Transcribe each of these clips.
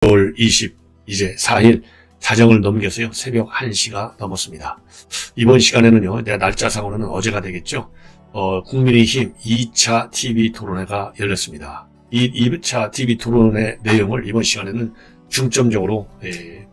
10월 20 이제 4일 자정을 넘겨서요. 새벽 1시가 넘었습니다. 이번 시간에는요. 날짜상으로는 어제가 되겠죠. 국민의힘 2차 TV 토론회가 열렸습니다. 이 2차 TV 토론회 내용을 이번 시간에는 중점적으로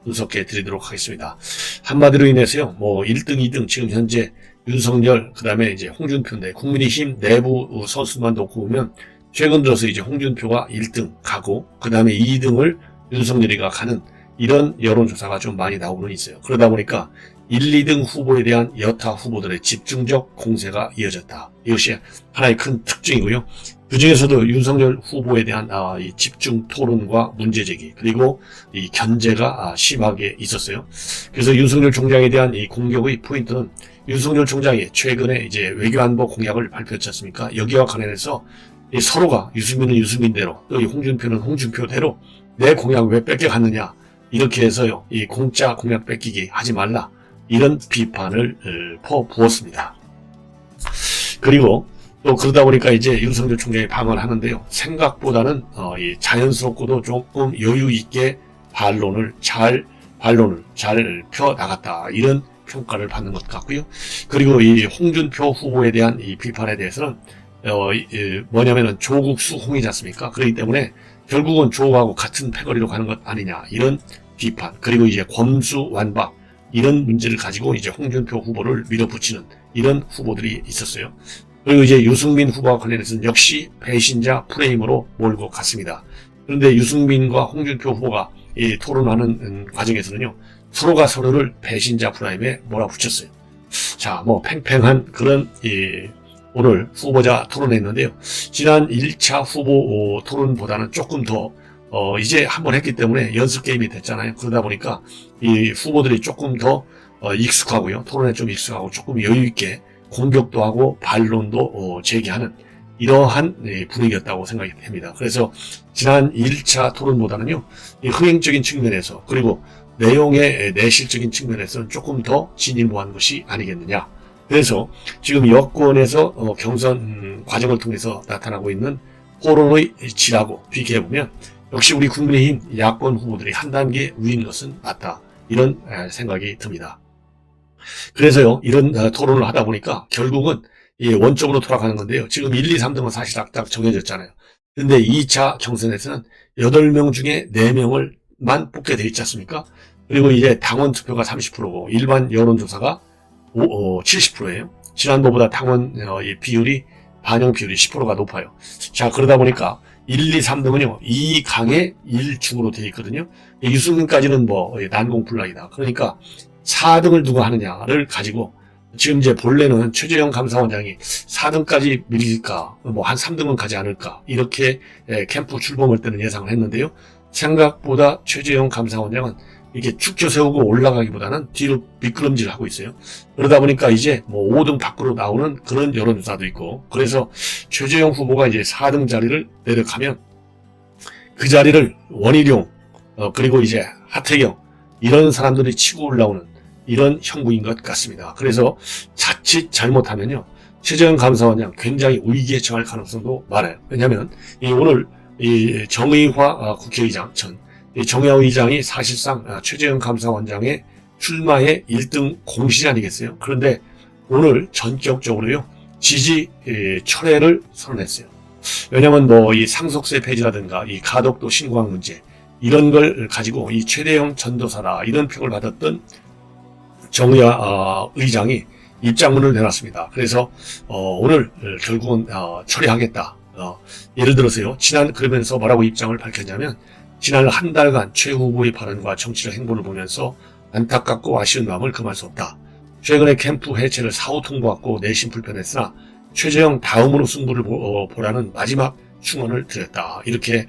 분석해 드리도록 하겠습니다. 한마디로 인해서요. 1등, 2등 지금 현재 윤석열, 그 다음에 이제 홍준표인데 국민의힘 내부 선수만 놓고 보면 최근 들어서 이제 홍준표가 1등 가고 그 다음에 2등을 윤석열이가 가는 이런 여론조사가 좀 많이 나오고는 있어요. 그러다 보니까 1, 2등 후보에 대한 여타 후보들의 집중적 공세가 이어졌다. 이것이 하나의 큰 특징이고요. 그 중에서도 윤석열 후보에 대한 이 집중 토론과 문제제기 그리고 이 견제가 심하게 있었어요. 그래서 윤석열 총장에 대한 이 공격의 포인트는 윤석열 총장이 최근에 이제 외교안보 공약을 발표했지 않습니까? 여기와 관련해서 서로가 유승민은 유승민대로 또 이 홍준표는 홍준표대로 내 공약 왜 뺏겨갔느냐 이렇게 해서요 이 공짜 공약 뺏기기 하지 말라 이런 비판을 퍼부었습니다. 그리고 또 그러다 보니까 이제 윤석열 총장이 방어를 하는데요 생각보다는 이 자연스럽고도 조금 여유 있게 반론을 잘 펴 나갔다 이런 평가를 받는 것 같고요. 그리고 이 홍준표 후보에 대한 이 비판에 대해서는 뭐냐면은 조국수 홍이지 않습니까? 그렇기 때문에 결국은 조국하고 같은 패거리로 가는 것 아니냐 이런 비판 그리고 이제 검수 완박 이런 문제를 가지고 이제 홍준표 후보를 밀어붙이는 이런 후보들이 있었어요. 그리고 이제 유승민 후보와 관련해서는 역시 배신자 프레임으로 몰고 갔습니다. 그런데 유승민과 홍준표 후보가 이 토론하는 과정에서는요 서로가 서로를 배신자 프레임에 몰아붙였어요. 자, 팽팽한 그런 오늘 후보자 토론했는데요. 지난 1차 후보 토론보다는 조금 더 이제 한번 했기 때문에 연습 게임이 됐잖아요. 그러다 보니까 이 후보들이 조금 더 익숙하고요. 토론에 좀 익숙하고 조금 여유 있게 공격도 하고 반론도 제기하는 이러한 분위기였다고 생각이 됩니다. 그래서 지난 1차 토론보다는요. 이 흥행적인 측면에서 그리고 내용의 내실적인 측면에서는 조금 더 진일보한 것이 아니겠느냐. 그래서 지금 여권에서 경선 과정을 통해서 나타나고 있는 토론의 질하고 비교해보면 역시 우리 국민의힘 야권 후보들이 한 단계 위인 것은 맞다. 이런 생각이 듭니다. 그래서요 이런 토론을 하다 보니까 결국은 원점으로 돌아가는 건데요. 지금 1, 2, 3등은 사실 딱 정해졌잖아요. 근데 2차 경선에서는 8명 중에 4명을만 뽑게 돼 있지 않습니까? 그리고 이제 당원 투표가 30%고 일반 여론조사가 70%예요. 지난번보다 당원 비율이 반영 비율이 10%가 높아요. 자 그러다 보니까 1, 2, 3등은요 2강에 1중으로 되어 있거든요. 유승민까지는 난공불락이다. 그러니까 4등을 누가 하느냐를 가지고 지금 이제 본래는 최재형 감사원장이 4등까지 밀릴까 한 3등은 가지 않을까 이렇게 캠프 출범할 때는 예상을 했는데요. 생각보다 최재형 감사원장은 이렇게 축켜 세우고 올라가기보다는 뒤로 미끄럼질 하고 있어요. 그러다 보니까 이제 5등 밖으로 나오는 그런 여론조사도 있고 그래서 최재형 후보가 이제 4등 자리를 내려가면 그 자리를 원희룡 그리고 이제 하태경 이런 사람들이 치고 올라오는 이런 형국인 것 같습니다. 그래서 자칫 잘못하면요 최재형 감사원장 굉장히 위기에 처할 가능성도 많아요. 왜냐하면 오늘 정의화 국회의장 정의화 의장이 사실상 최재형 감사원장의 출마의 1등 공신 아니겠어요? 그런데 오늘 전격적으로요 지지 철회를 선언했어요. 왜냐하면 이 상속세 폐지라든가 이 가덕도 신고한 문제 이런 걸 가지고 이 최대형 전도사다 이런 평을 받았던 정의화 의장이 입장문을 내놨습니다. 그래서 오늘 결국은 처리하겠다. 예를 들어서요 그러면서 뭐라고 입장을 밝혔냐면 지난 한 달간 최 후보의 발언과 정치적 행보를 보면서 안타깝고 아쉬운 마음을 금할 수 없다. 최근에 캠프 해체를 사후 통보받고 내심 불편했으나 최재형 다음으로 승부를 보라는 마지막 충언을 드렸다. 이렇게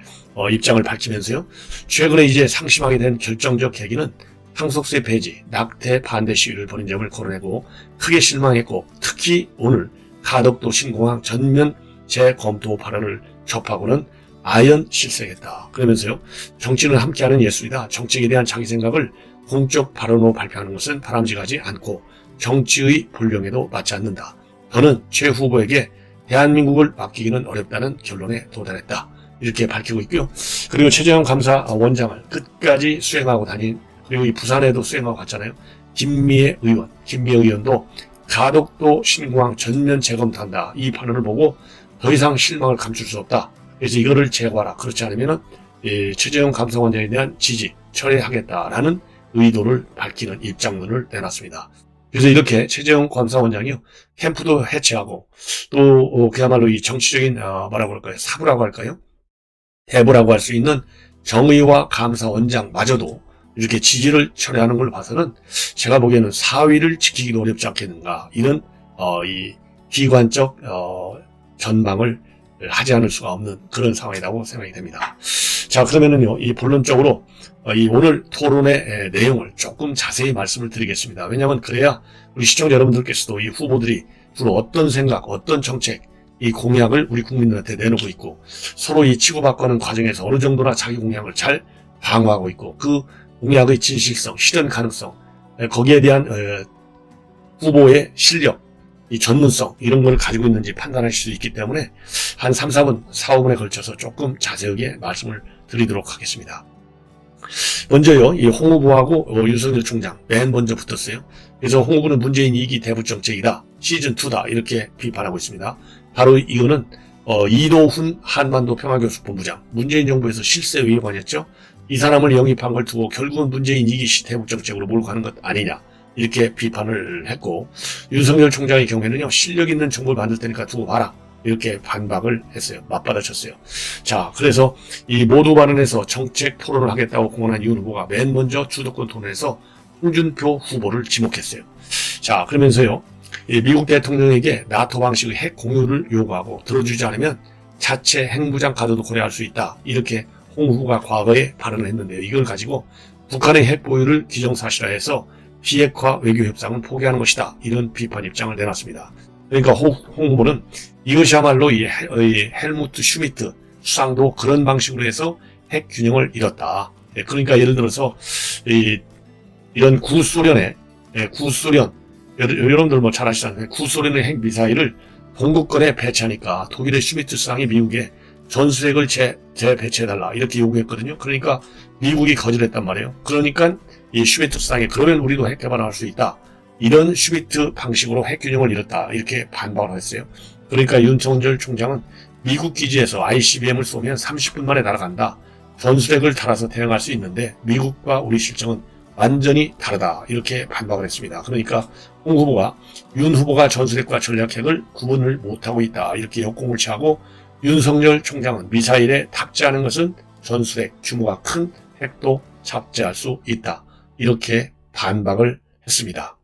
입장을 밝히면서요. 최근에 이제 상심하게 된 결정적 계기는 상속세 폐지, 낙태 반대 시위를 벌인 점을 거론하고 크게 실망했고 특히 오늘 가덕도 신공항 전면 재검토 발언을 접하고는 아연 실색했다. 그러면서요. 정치는 함께하는 예술이다. 정책에 대한 자기 생각을 공적 발언으로 발표하는 것은 바람직하지 않고 정치의 본령에도 맞지 않는다. 저는 최 후보에게 대한민국을 맡기기는 어렵다는 결론에 도달했다. 이렇게 밝히고 있고요. 그리고 최재형 감사원장을 끝까지 수행하고 다닌, 그리고 이 부산에도 수행하고 갔잖아요. 김미애 의원도 가덕도 신공항 전면 재검토한다. 이 판언을 보고 더 이상 실망을 감출 수 없다. 그래서 이거를 제거하라. 그렇지 않으면 최재형 감사원장에 대한 지지, 철회하겠다라는 의도를 밝히는 입장문을 내놨습니다. 그래서 이렇게 최재형 감사원장이요, 캠프도 해체하고 또 그야말로 이 정치적인 뭐라고 할까요? 사부라고 할까요? 해부라고 할 수 있는 정의와 감사원장마저도 이렇게 지지를 철회하는 걸 봐서는 제가 보기에는 사위를 지키기도 어렵지 않겠는가, 이런 이 기관적 전망을 하지 않을 수가 없는 그런 상황이라고 생각이 됩니다. 자, 그러면은요, 이 본론적으로 이 오늘 토론의 내용을 조금 자세히 말씀을 드리겠습니다. 왜냐하면 그래야 우리 시청자 여러분들께서도 이 후보들이 주로 어떤 생각, 어떤 정책, 이 공약을 우리 국민들한테 내놓고 있고, 서로 이 치고받고하는 과정에서 어느 정도나 자기 공약을 잘 방어하고 있고, 그 공약의 진실성, 실현 가능성, 거기에 대한 후보의 실력, 이 전문성, 이런 걸 가지고 있는지 판단하실 수 있기 때문에 한 3, 4분, 4, 5분에 걸쳐서 조금 자세하게 말씀을 드리도록 하겠습니다. 먼저요, 이 홍 후보하고 윤석열 총장 맨 먼저 붙었어요. 그래서 홍 후보는 문재인 2기 대북정책이다, 시즌2다, 이렇게 비판하고 있습니다. 바로 이거는 이도훈 한반도 평화교섭본부장, 문재인 정부에서 실세 위반했죠. 이 사람을 영입한 걸 두고 결국은 문재인 2기 대북정책으로 몰고 가는 것 아니냐, 이렇게 비판을 했고, 윤석열 총장의 경우에는요, 실력 있는 정부를 만들 테니까 두고 봐라, 이렇게 반박을 했어요. 맞받아쳤어요. 자, 그래서 이 모두 발언에서 정책 토론을 하겠다고 공언한 윤 후보가 맨 먼저 주도권 토론에서 홍준표 후보를 지목했어요. 자, 그러면서요, 미국 대통령에게 나토 방식의 핵 공유를 요구하고 들어주지 않으면 자체 핵무장 가도도 고려할 수 있다, 이렇게 홍 후보가 과거에 발언을 했는데요. 이걸 가지고 북한의 핵 보유를 기정사실화해서 비핵화 외교협상은 포기하는 것이다, 이런 비판 입장을 내놨습니다. 그러니까 홍 후보는 이것이야말로 이 헬무트 슈미트 수상도 그런 방식으로 해서 핵 균형을 잃었다. 그러니까 예를 들어서 이런 구소련, 여러분들 뭐 잘 아시잖아요. 구소련의 핵 미사일을 동구권에 배치하니까 독일의 슈미트 수상이 미국에 전술핵을 재배치해달라, 이렇게 요구했거든요. 그러니까 미국이 거절했단 말이에요. 그러니까 이 슈미트 수상이 그러면 우리도 핵 개발할 수 있다, 이런 슈미트 방식으로 핵 균형을 잃었다, 이렇게 반박을 했어요. 그러니까 윤석열 총장은 미국 기지에서 ICBM을 쏘면 30분 만에 날아간다, 전술핵을 달아서 대응할 수 있는데 미국과 우리 실정은 완전히 다르다, 이렇게 반박을 했습니다. 그러니까 홍 후보가 윤 후보가 전술핵과 전략핵을 구분을 못하고 있다, 이렇게 역공을 취하고, 윤석열 총장은 미사일에 탑재하는 것은 전술핵, 규모가 큰 핵도 탑재할 수 있다, 이렇게 반박을 했습니다.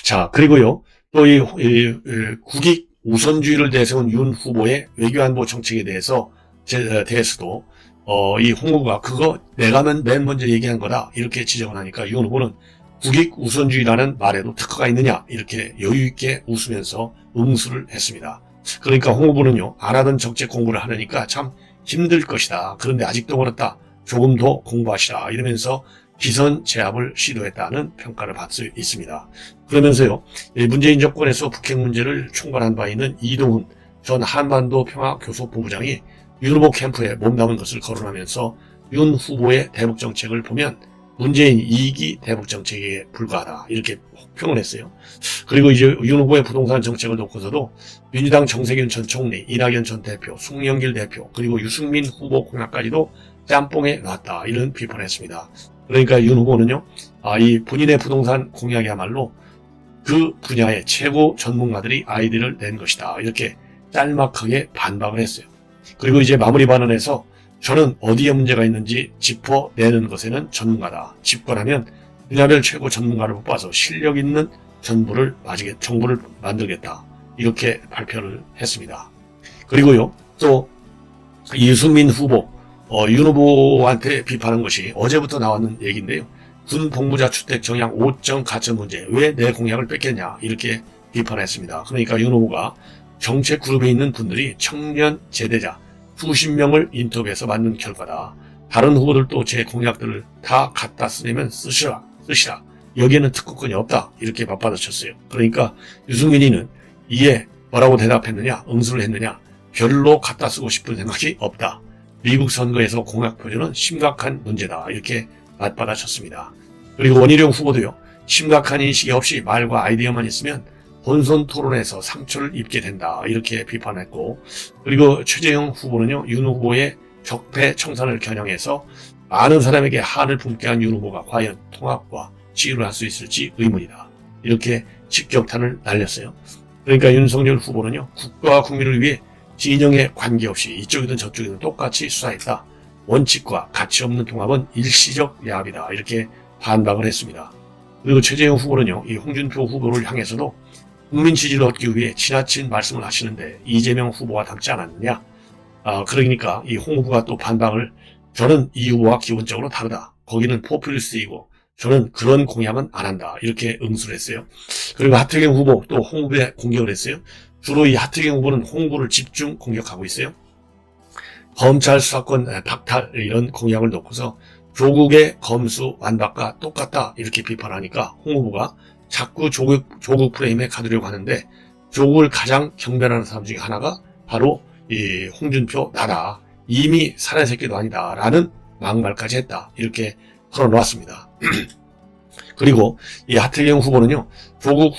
자, 그리고요, 또 이 국익 우선주의를 내세운 윤 후보의 외교안보 정책에 대해서도 이 홍 후보가 그거 내가 맨 먼저 얘기한 거다, 이렇게 지적을 하니까 윤 후보는 국익 우선주의라는 말에도 특허가 있느냐, 이렇게 여유있게 웃으면서 응수를 했습니다. 그러니까 홍 후보는요, 안 하던 정책 공부를 하려니까 참 힘들 것이다, 그런데 아직도 멀었다, 조금 더 공부하시라, 이러면서 기선 제압을 시도했다는 평가를 받을 수 있습니다. 그러면서요, 문재인 정권에서 북핵 문제를 총괄한 바 있는 이도훈 전 한반도 평화교섭본부장이 윤 후보 캠프에 몸담은 것을 거론하면서 윤 후보의 대북정책을 보면 문재인 2기 대북정책에 불과하다, 이렇게 혹평을 했어요. 그리고 이제 윤 후보의 부동산 정책을 놓고서도 민주당 정세균 전 총리, 이낙연 전 대표, 송영길 대표, 그리고 유승민 후보 공약까지도 짬뽕에 놨다, 이런 비판을 했습니다. 그러니까 윤 후보는요, 이 본인의 부동산 공약이야말로 그 분야의 최고 전문가들이 아이디어를 낸 것이다, 이렇게 짤막하게 반박을 했어요. 그리고 이제 마무리 발언에서 저는 어디에 문제가 있는지 짚어내는 것에는 전문가다, 집권하면 분야별 최고 전문가를 뽑아서 실력 있는 정부를 만들겠다, 이렇게 발표를 했습니다. 그리고요, 또 유승민 후보, 윤 후보한테 비판한 것이 어제부터 나왔는 얘기인데요. 군 복무자 주택 정량 5점 가처 문제, 왜 내 공약을 뺏겼냐, 이렇게 비판했습니다. 그러니까 윤 후보가 정책 그룹에 있는 분들이 청년 제대자 수십 명을 인터뷰해서 만든 결과다. 다른 후보들도 제 공약들을 다 갖다 쓰려면 쓰시라. 여기에는 특허권이 없다, 이렇게 맞받아쳤어요. 그러니까 유승민이는 이에 뭐라고 대답했느냐, 응수를 했느냐, 별로 갖다 쓰고 싶은 생각이 없다. 미국 선거에서 공약 표준은 심각한 문제다. 이렇게 맞받아쳤습니다. 그리고 원희룡 후보도요. 심각한 인식이 없이 말과 아이디어만 있으면 본선 토론에서 상처를 입게 된다. 이렇게 비판했고, 그리고 최재형 후보는요. 윤 후보의 적폐청산을 겨냥해서 많은 사람에게 한을 품게 한 윤 후보가 과연 통합과 지휘를 할 수 있을지 의문이다. 이렇게 직격탄을 날렸어요. 그러니까 윤석열 후보는요. 국가와 국민을 위해 진영에 관계없이 이쪽이든 저쪽이든 똑같이 수사했다. 원칙과 가치 없는 통합은 일시적 야합이다. 이렇게 반박을 했습니다. 그리고 최재형 후보는요. 이 홍준표 후보를 향해서도 국민 지지를 얻기 위해 지나친 말씀을 하시는데 이재명 후보와 닮지 않았느냐. 그러니까 이 홍 후보가 또 반박을, 저는 이 후보와 기본적으로 다르다. 거기는 포퓰리스트이고 저는 그런 공약은 안 한다. 이렇게 응수를 했어요. 그리고 하태경 후보 또 홍 후보에 공격을 했어요. 주로 이 하태경 후보는 홍 후보를 집중 공격하고 있어요. 검찰 수사권 박탈 이런 공약을 놓고서 조국의 검수 완박과 똑같다 이렇게 비판하니까 홍 후보가 자꾸 조국 프레임에 가두려고 하는데, 조국을 가장 경멸하는 사람 중에 하나가 바로 이 홍준표 나다. 이미 살인 새끼도 아니다. 라는 막말까지 했다. 이렇게 풀어놓았습니다. 그리고 이 하태경 후보는요. 조국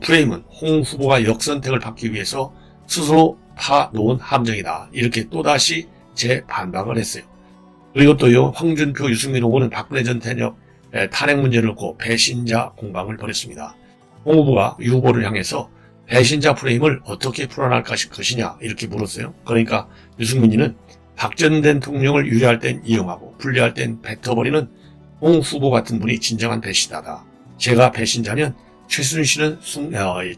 프레임은 홍 후보가 역선택을 받기 위해서 스스로 파놓은 함정이다. 이렇게 또다시 재반박을 했어요. 그리고 또요. 홍준표, 유승민 후보는 박근혜 전 대통령 탄핵 문제를 놓고 배신자 공방을 벌였습니다. 홍 후보가 유 후보를 향해서 배신자 프레임을 어떻게 풀어나갈 것이냐 이렇게 물었어요. 그러니까 유승민이는 박 전 대통령을 유리할 땐 이용하고 불리할 땐 뱉어버리는 홍 후보 같은 분이 진정한 배신자다. 제가 배신자면 최순실은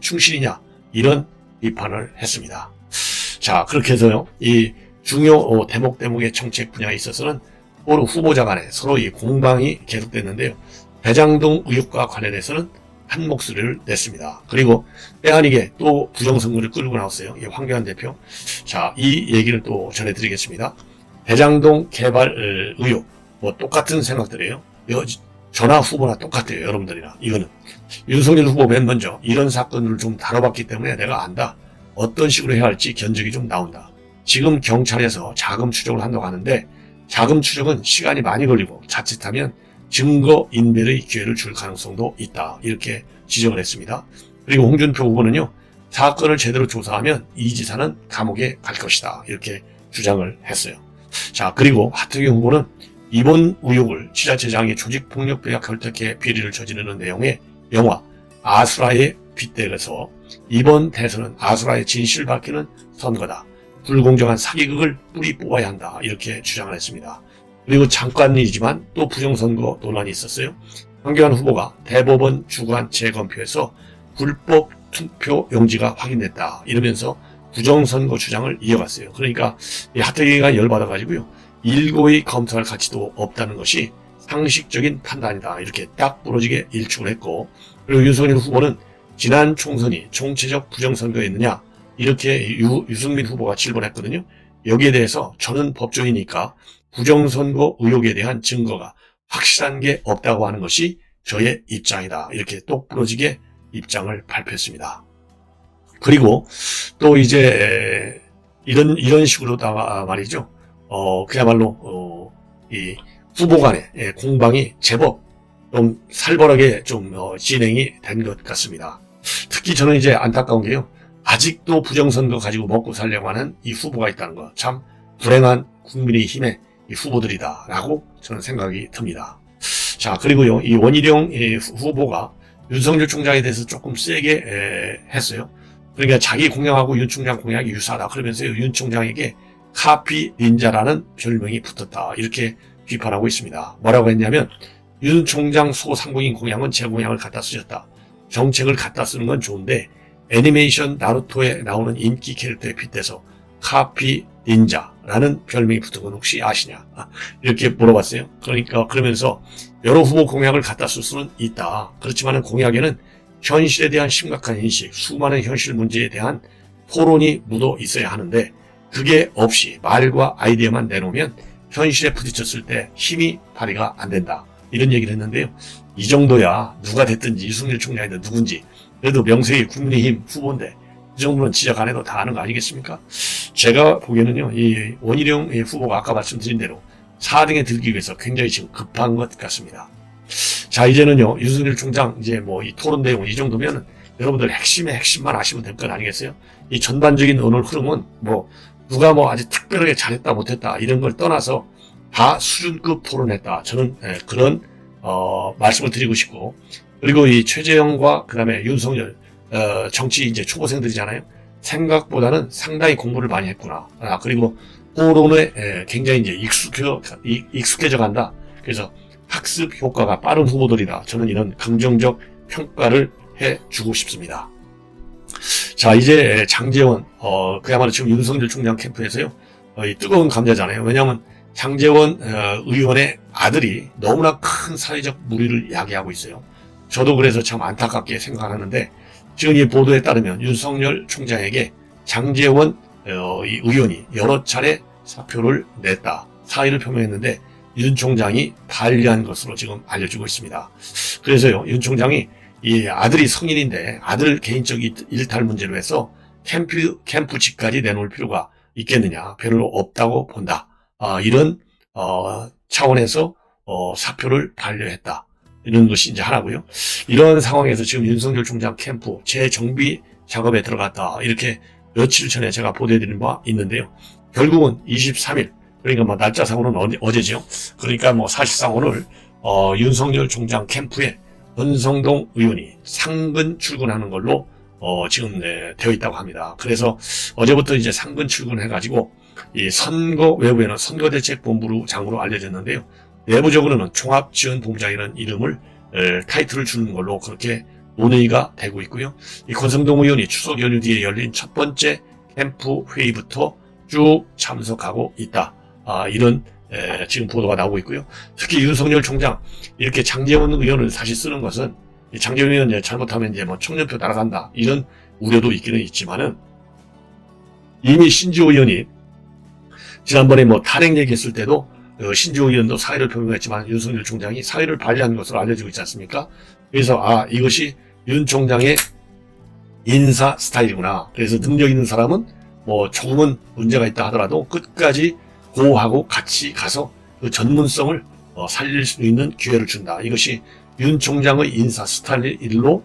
충신이냐, 이런 비판을 했습니다. 자, 그렇게 해서요. 이 중요 대목의 정책 분야에 있어서는 후보자 간에 서로 이 공방이 계속됐는데요. 대장동 의혹과 관련해서는 한 목소리를 냈습니다. 그리고 빼아니게 또 부정선거를 끌고 나왔어요. 이 황교안 대표. 자, 이 얘기를 또 전해드리겠습니다. 대장동 개발 의혹, 똑같은 생각들이에요. 전화 후보나 똑같아요. 여러분들이랑. 이거는 윤석열 후보 맨 먼저 이런 사건을 좀 다뤄봤기 때문에 내가 안다. 어떤 식으로 해야 할지 견적이 좀 나온다. 지금 경찰에서 자금 추적을 한다고 하는데, 자금 추적은 시간이 많이 걸리고 자칫하면 증거 인멸의 기회를 줄 가능성도 있다. 이렇게 지적을 했습니다. 그리고 홍준표 후보는요. 사건을 제대로 조사하면 이 지사는 감옥에 갈 것이다. 이렇게 주장을 했어요. 자, 그리고 하태경 후보는 이번 의혹을 지자체장이 조직폭력배와 결탁해 비리를 저지르는 내용의 영화 아수라에 빗대서 이번 대선은 아수라의 진실을 밝히는 선거다. 불공정한 사기극을 뿌리 뽑아야 한다. 이렇게 주장을 했습니다. 그리고 잠깐이지만 또 부정선거 논란이 있었어요. 황교안 후보가 대법원 주관 재검표에서 불법 투표 용지가 확인됐다. 이러면서 부정선거 주장을 이어갔어요. 그러니까 이 하태경이가 열받아가지고요. 일고의 검토할 가치도 없다는 것이 상식적인 판단이다. 이렇게 딱 부러지게 일축을 했고, 그리고 윤석열 후보는 지난 총선이 총체적 부정선거였느냐 이렇게 유승민 후보가 질문했거든요. 여기에 대해서 저는 법조인이니까 부정선거 의혹에 대한 증거가 확실한 게 없다고 하는 것이 저의 입장이다. 이렇게 똑부러지게 입장을 발표했습니다. 그리고 또 이제 이런 식으로다가 말이죠. 그야말로 이 후보 간의 공방이 제법 좀 살벌하게 좀 진행이 된 것 같습니다. 특히 저는 이제 안타까운 게요. 아직도 부정선거 가지고 먹고 살려고 하는 이 후보가 있다는 거, 참 불행한 국민의힘의 이 후보들이다라고 저는 생각이 듭니다. 자, 그리고요, 이 원희룡 후보가 윤석열 총장에 대해서 조금 세게 했어요. 그러니까 자기 공약하고 윤 총장 공약이 유사하다. 그러면서 윤 총장에게 카피 닌자라는 별명이 붙었다. 이렇게 비판하고 있습니다. 뭐라고 했냐면, 윤 총장 소상공인 공약은 제 공약을 갖다 쓰셨다. 정책을 갖다 쓰는 건 좋은데 애니메이션 나루토에 나오는 인기 캐릭터에 빗대서 카피 닌자라는 별명이 붙은 건 혹시 아시냐? 이렇게 물어봤어요. 그러면서 여러 후보 공약을 갖다 쓸 수는 있다. 그렇지만 공약에는 현실에 대한 심각한 인식, 수많은 현실 문제에 대한 토론이 묻어 있어야 하는데, 그게 없이 말과 아이디어만 내놓으면 현실에 부딪혔을 때 힘이 발휘가 안 된다. 이런 얘기를 했는데요. 이 정도야 누가 됐든지 유승열 총장이든 누군지 그래도 명색이 국민의힘 후보인데 그 정도는 지적 안 해도 다 아는 거 아니겠습니까? 제가 보기에는요, 이 원희룡 후보가 아까 말씀드린 대로 4등에 들기 위해서 굉장히 지금 급한 것 같습니다. 자, 이제는요, 윤석열 총장, 이제 뭐 이 토론 내용 이 정도면 여러분들 핵심의 핵심만 아시면 될 것 아니겠어요? 이 전반적인 오늘 흐름은 뭐, 누가 뭐 아주 특별하게 잘했다 못했다 이런 걸 떠나서 다 수준급 토론했다. 저는 그런, 말씀을 드리고 싶고, 그리고 이 최재형과 그 다음에 윤석열, 정치 이제 초보생들이잖아요. 생각보다는 상당히 공부를 많이 했구나. 그리고 토론에 굉장히 이제 익숙해져 간다. 그래서 학습 효과가 빠른 후보들이다. 저는 이런 긍정적 평가를 해주고 싶습니다. 자, 이제 장제원, 그야말로 지금 윤석열 총장 캠프에서요, 이 뜨거운 감자잖아요. 왜냐하면 장제원 의원의 아들이 너무나 큰 사회적 물의를 야기하고 있어요. 저도 그래서 참 안타깝게 생각하는데, 지금 이 보도에 따르면 윤석열 총장에게 장제원 이 의원이 여러 차례 사표를 냈다. 사의를 표명했는데 윤 총장이 반려한 것으로 지금 알려지고 있습니다. 그래서요, 윤 총장이 이 아들이 성인인데 아들 개인적 일탈 문제로 해서 캠프 집까지 내놓을 필요가 있겠느냐, 별로 없다고 본다. 이런 차원에서 사표를 반려했다. 이런 것이 이제 하나고요. 이런 상황에서 지금 윤석열 총장 캠프 재정비 작업에 들어갔다. 이렇게 며칠 전에 제가 보도해드린 바 있는데요. 결국은 23일, 그러니까 뭐 날짜상으로는 어제죠. 그러니까 뭐 사실상 오늘 윤석열 총장 캠프에 권성동 의원이 상근 출근하는 걸로 지금 되어 있다고 합니다. 그래서 어제부터 이제 상근 출근해가지고 이 선거 외부에는 선거대책본부로 장으로 알려졌는데요. 내부적으로는 종합지원본부장이라는 이름을 타이틀을 주는 걸로 그렇게 논의가 되고 있고요. 이 권성동 의원이 추석 연휴 뒤에 열린 첫 번째 캠프 회의부터 쭉 참석하고 있다. 이런 지금 보도가 나오고 있고요. 특히 윤석열 총장 이렇게 장제원 의원을 다시 쓰는 것은 장제원 의원 잘못하면 이제 뭐 청년표 날아간다 이런 우려도 있기는 있지만은 이미 신지호 의원이 지난번에 뭐 탄핵 얘기했을 때도 신지호 의원도 사의를 표명했지만 윤석열 총장이 사의를 반려한 것으로 알려지고 있지 않습니까? 그래서 이것이 윤 총장의 인사 스타일이구나. 그래서 능력 있는 사람은 뭐 조금은 문제가 있다 하더라도 끝까지 고하고 같이 가서 그 전문성을 살릴 수 있는 기회를 준다. 이것이 윤 총장의 인사 스타일로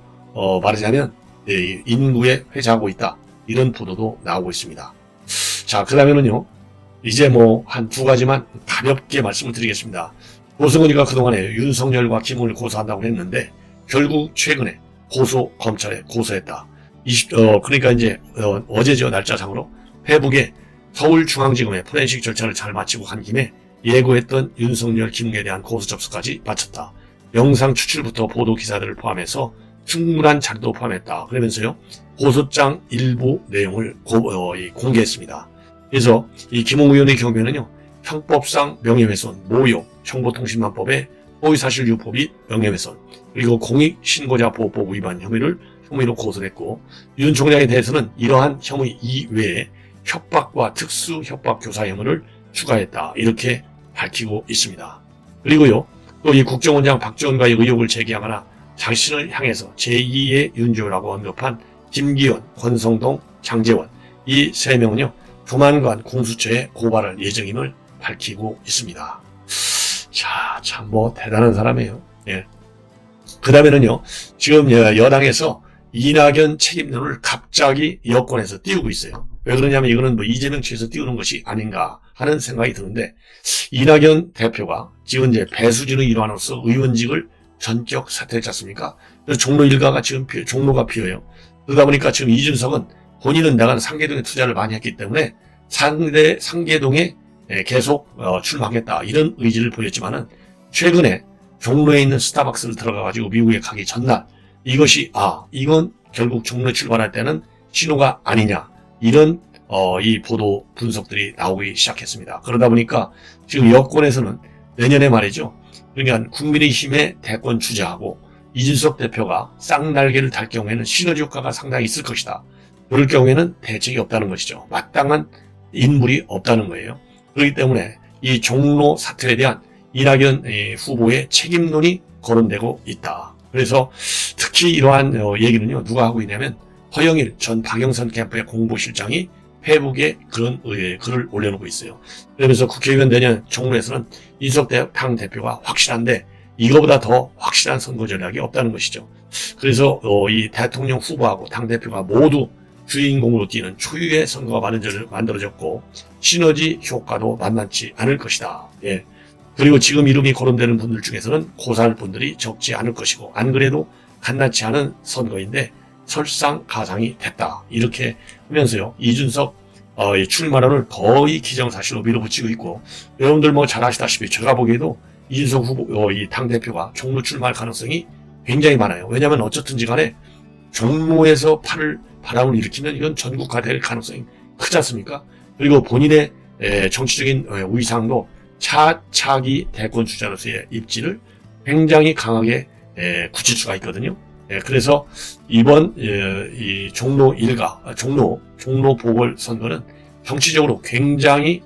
말하자면 인구에 회자하고 있다. 이런 보도도 나오고 있습니다. 자, 그 다음에는요. 이제 뭐 한 두 가지만 가볍게 말씀을 드리겠습니다. 고승은이가 그동안에 윤석열과 김웅을 고소한다고 했는데 결국 최근에 검찰에 고소했다. 그러니까 이제 어제죠, 날짜상으로 페북에 서울중앙지검의 포렌식 절차를 잘 마치고 간 김에 예고했던 윤석열, 김웅에 대한 고소 접수까지 마쳤다. 영상 추출부터 보도 기사들을 포함해서 충분한 자료도 포함했다. 그러면서요, 고소장 일부 내용을 공개했습니다. 그래서 이 김웅 의원의 경우에는요, 형법상 명예훼손, 모욕, 정보통신망법의 허위사실 유포 및 명예훼손, 그리고 공익신고자보호법 위반 혐의로 고소를 했고, 윤 총장에 대해서는 이러한 혐의 이외에 협박과 특수협박교사 혐의를 추가했다. 이렇게 밝히고 있습니다. 그리고요, 또 이 국정원장 박지원과의 의혹을 제기하거나 자신을 향해서 제2의 윤조라고 언급한 김기현, 권성동, 장제원 이 세 명은요, 조만간 공수처에 고발할 예정임을 밝히고 있습니다. 자, 참 뭐 대단한 사람이에요. 예. 그 다음에는요, 지금 여당에서 이낙연 책임론을 갑자기 여권에서 띄우고 있어요. 왜 그러냐면 이거는 뭐 이재명 측에서 띄우는 것이 아닌가 하는 생각이 드는데, 이낙연 대표가 지금 이제 배수진의 일환으로서 의원직을 전격 사퇴했지 않습니까? 그래서 종로 일가가 지금 종로가 비어요. 그러다 보니까 지금 이준석은 본인은 나가는 상계동에 투자를 많이 했기 때문에 상계동에 계속 출마하겠다 이런 의지를 보였지만은 최근에 종로에 있는 스타벅스를 들어가가지고 미국에 가기 전날 이것이 이건 결국 종로에 출발할 때는 신호가 아니냐 이런 이 보도 분석들이 나오기 시작했습니다. 그러다 보니까 지금 여권에서는 내년에 말이죠. 그러니까 국민의힘의 대권 주자하고 이준석 대표가 쌍날개를 달 경우에는 시너지 효과가 상당히 있을 것이다. 그럴 경우에는 대책이 없다는 것이죠. 마땅한 인물이 없다는 거예요. 그렇기 때문에 이 종로 사태에 대한 이낙연 후보의 책임론이 거론되고 있다. 그래서 특히 이러한 얘기는요, 누가 하고 있냐면 허영일 전 박영선 캠프의 공보실장이 페이북에 그런 글을 올려놓고 있어요. 그러면서 국회의원 내년 종로에서는 이준석 당대표가 확실한데 이거보다 더 확실한 선거 전략이 없다는 것이죠. 그래서 이 대통령 후보하고 당대표가 모두 주인공으로 뛰는 초유의 선거가 만들어졌고 시너지 효과도 만만치 않을 것이다. 예. 그리고 지금 이름이 거론되는 분들 중에서는 고사할 분들이 적지 않을 것이고 안 그래도 간단치 않은 선거인데 설상가상이 됐다. 이렇게 하면서요. 이준석 출마론을 거의 기정사실로 밀어붙이고 있고 여러분들 뭐 잘 아시다시피 제가 보기에도 이준석 후보 이 당대표가 종로 출마할 가능성이 굉장히 많아요. 왜냐하면 어쨌든지 간에 종로에서 바람을 일으키면 이건 전국화될 가능성이 크지 않습니까? 그리고 본인의 정치적인 위상도 차기 대권 주자로서의 입지를 굉장히 강하게 굳힐 수가 있거든요. 그래서 이번 이 종로 보궐선거는 정치적으로 굉장히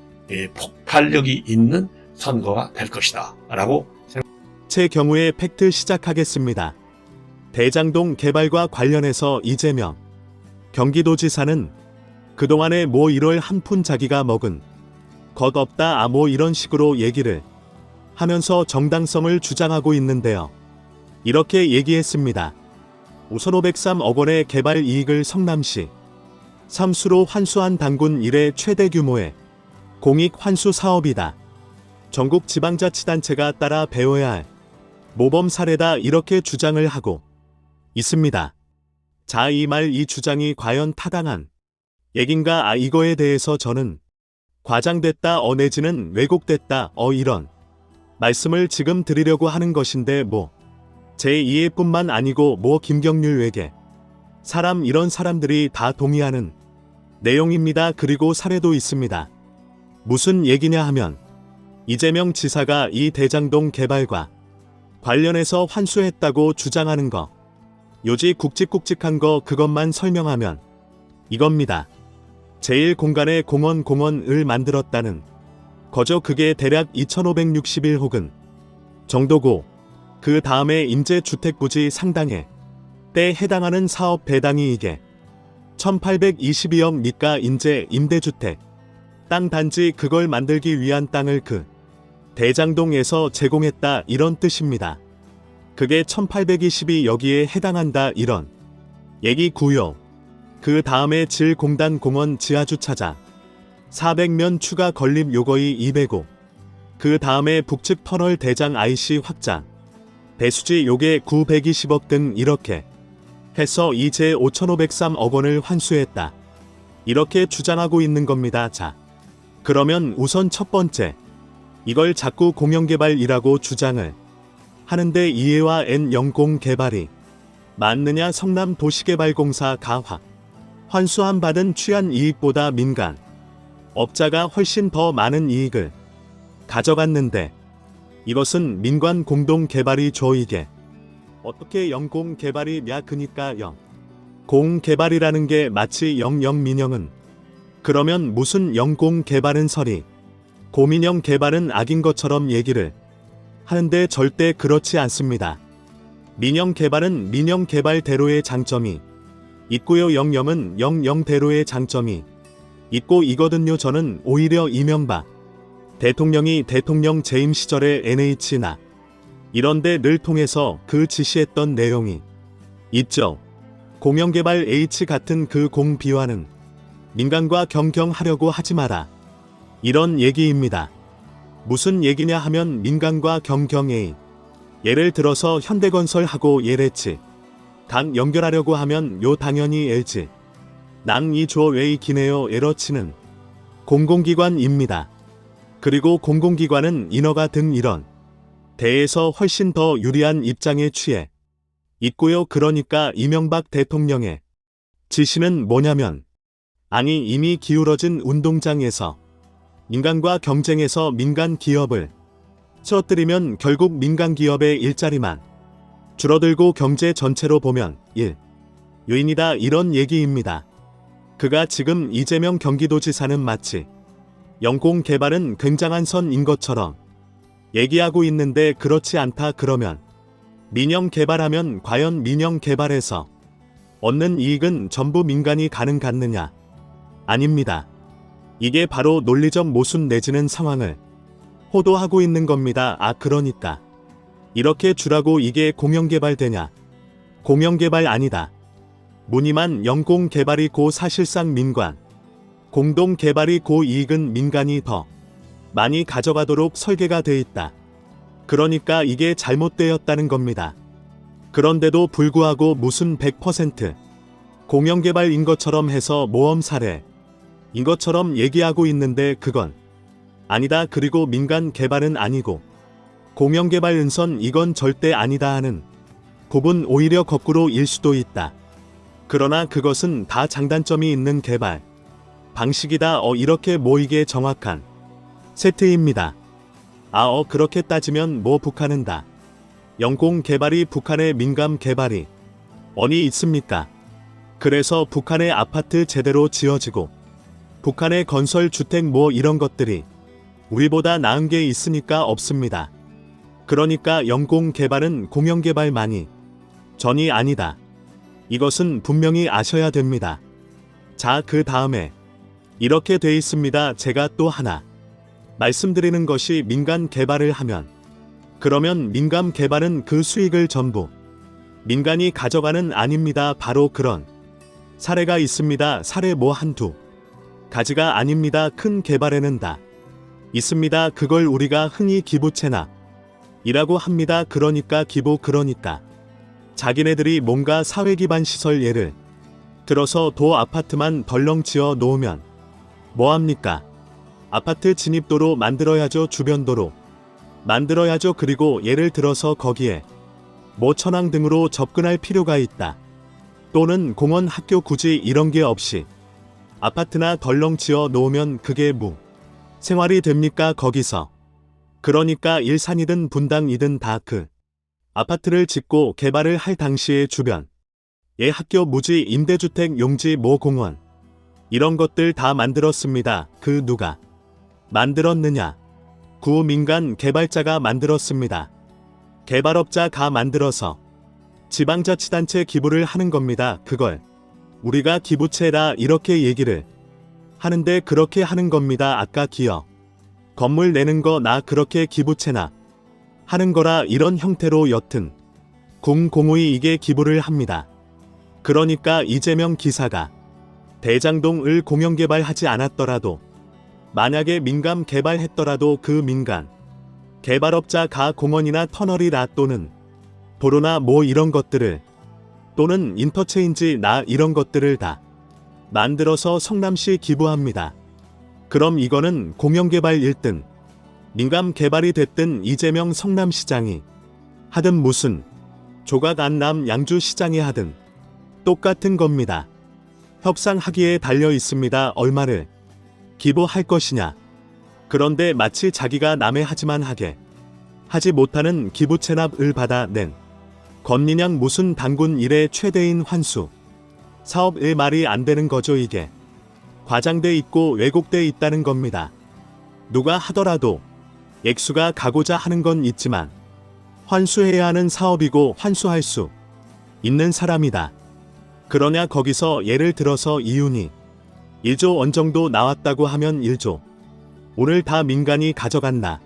폭발력이 있는 선거가 될 것이다 라고 제 경우에 팩트 시작하겠습니다. 대장동 개발과 관련해서 이재명 경기도지사는 그동안에 뭐 1월 한 푼 자기가 먹은 것 없다 뭐 이런 식으로 얘기를 하면서 정당성을 주장하고 있는데요. 이렇게 얘기했습니다. 우선 503억 원의 개발 이익을 성남시 삼수로 환수한 단군 이래 최대 규모의 공익 환수 사업이다. 전국 지방자치단체가 따라 배워야 할 모범 사례다 이렇게 주장을 하고 있습니다. 자, 이 주장이 과연 타당한 얘긴가? 이거에 대해서 저는 과장됐다 내지는 왜곡됐다 이런 말씀을 지금 드리려고 하는 것인데 제 이해뿐만 아니고 김경률 외계 사람 이런 사람들이 다 동의하는 내용입니다. 그리고 사례도 있습니다. 무슨 얘기냐 하면 이재명 지사가 이 대장동 개발과 관련해서 환수했다고 주장하는 거 요지 굵직굵직한 거 그것만 설명하면 이겁니다. 제1공간에 공원을 만들었다는 거저. 그게 대략 2561 혹은 정도고 그 다음에 임대주택부지 상당에 때 해당하는 사업 배당이 이게 1822억 미가 임대주택 땅 단지 그걸 만들기 위한 땅을 그 대장동에서 제공했다 이런 뜻입니다. 그게 1822 여기에 해당한다 이런 얘기구요. 그 다음에 질공단 공원 지하주차장 400면 추가 건립 요거이 205. 그 다음에 북측 터널 대장 IC 확장 배수지 요게 920억 등 이렇게 해서 이제 5,503억 원을 환수했다. 이렇게 주장하고 있는 겁니다. 자, 그러면 우선 첫 번째, 이걸 자꾸 공영개발이라고 주장을 하는데 이해와 N영공 개발이 맞느냐? 성남도시개발공사 가화 환수한 받은 취한 이익보다 민간 업자가 훨씬 더 많은 이익을 가져갔는데 이것은 민관 공동 개발이죠. 이게 어떻게 영공 개발이냐? 그니까 공 개발이라는 게 마치 민영은 그러면 무슨 영공 개발은 설이 고민형 개발은 악인 것처럼 얘기를 하는데 절대 그렇지 않습니다. 민영 개발은 민영 개발대로의 장점이 있고요. 영영은 영영대로의 장점이 있고 이거든요. 저는 오히려 이명박 대통령이 대통령 재임 시절에 NH나 이런 데를 통해서 그 지시했던 내용이 있죠. 공영개발 H 같은 그 공비화는 민간과 경경하려고 하지 마라. 이런 얘기입니다. 무슨 얘기냐 하면 민간과 경경에 예를 들어서 현대건설하고 LH 강 연결하려고 하면 당연히 LG 낭이조 웨이 기네요 에러치는 공공기관입니다. 그리고 공공기관은 인허가 등 이런 대에서 훨씬 더 유리한 입장에 취해 있고요. 그러니까 이명박 대통령의 지시는 뭐냐면 이미 기울어진 운동장에서 민간과 경쟁해서 민간 기업을 쓰러뜨리면 결국 민간 기업의 일자리만 줄어들고 경제 전체로 보면 요인이다 이런 얘기입니다. 그가 지금 이재명 경기도지사는 마치 영공 개발은 굉장한 선인 것처럼 얘기하고 있는데 그렇지 않다. 그러면 민영 개발하면 과연 민영 개발에서 얻는 이익은 전부 민간이 가능 같느냐? 아닙니다. 이게 바로 논리적 모순 내지는 상황을 호도하고 있는 겁니다. 그러니까 이렇게 주라고 이게 공영개발되냐? 공영개발 아니다. 무늬만 영공개발이 고 사실상 민관, 공동개발이 고 이익은 민간이 더 많이 가져가도록 설계가 돼 있다. 그러니까 이게 잘못되었다는 겁니다. 그런데도 불구하고 무슨 100% 공영개발인 것처럼 해서 모험 사례인 것처럼 얘기하고 있는데 그건 아니다. 그리고 민간 개발은 아니고 공영개발 은선 이건 절대 아니다 하는 부분 오히려 거꾸로일 수도 있다. 그러나 그것은 다 장단점이 있는 개발 방식이다. 이렇게 모이게 정확한 세트입니다. 그렇게 따지면 뭐 북한은 다 영공개발이 북한의 민간개발이 어디 있습니까? 그래서 북한의 아파트 제대로 지어지고 북한의 건설주택 뭐 이런 것들이 우리보다 나은 게 있으니까 없습니다. 그러니까 영공개발은 공영개발만이 전이 아니다. 이것은 분명히 아셔야 됩니다. 자, 그 다음에 이렇게 돼 있습니다. 제가 또 하나 말씀드리는 것이 민간 개발을 하면 그러면 민간 개발은 그 수익을 전부 민간이 가져가는 아닙니다. 바로 그런 사례가 있습니다. 사례 뭐 한두 가지가 아닙니다. 큰 개발에는 다 있습니다. 그걸 우리가 흔히 기부채납 이라고 합니다. 그러니까 기부 그러니까 자기네들이 뭔가 사회기반 시설 예를 들어서 도 아파트만 덜렁 지어 놓으면 뭐합니까? 아파트 진입도로 만들어야죠. 주변도로 만들어야죠. 그리고 예를 들어서 거기에 모천왕 등으로 접근할 필요가 있다. 또는 공원 학교 굳이 이런 게 없이 아파트나 덜렁 지어 놓으면 그게 생활이 됩니까? 거기서. 그러니까 일산이든 분당이든 다 그 아파트를 짓고 개발을 할 당시에 주변 학교 무지 임대주택 용지 모 공원 이런 것들 다 만들었습니다. 그 누가 만들었느냐? 구민간 개발자가 만들었습니다. 개발업자가 만들어서 지방자치단체 기부를 하는 겁니다. 그걸 우리가 기부채라 이렇게 얘기를 하는데 그렇게 하는 겁니다. 아까 기업 건물 내는 거 나 그렇게 기부채나 하는 거라 이런 형태로 여튼 공공의 이게 기부를 합니다. 그러니까 이재명 기사가 대장동을 공영개발하지 않았더라도 만약에 민간 개발했더라도 그 민간 개발업자가 공원이나 터널이나 또는 도로나 뭐 이런 것들을 또는 인터체인지 나 이런 것들을 다 만들어서 성남시 기부합니다. 그럼 이거는 공영개발 1등 민간 개발이 됐든 이재명 성남시장이 하든 무슨 조각 안남 양주시장이 하든 똑같은 겁니다. 협상하기에 달려 있습니다. 얼마를 기부할 것이냐. 그런데 마치 자기가 남의 하지만 하게 하지 못하는 기부채납을 받아낸 건리냥 무슨 단군 일의 최대인 환수 사업의 말이 안 되는 거죠. 이게 과장돼 있고 왜곡돼 있다는 겁니다. 누가 하더라도 액수가 가고자 하는 건 있지만 환수해야 하는 사업이고 환수할 수 있는 사람이다. 그러냐 거기서 예를 들어서 이윤이 1조 원 정도 나왔다고 하면 1조 오늘 다 민간이 가져간다.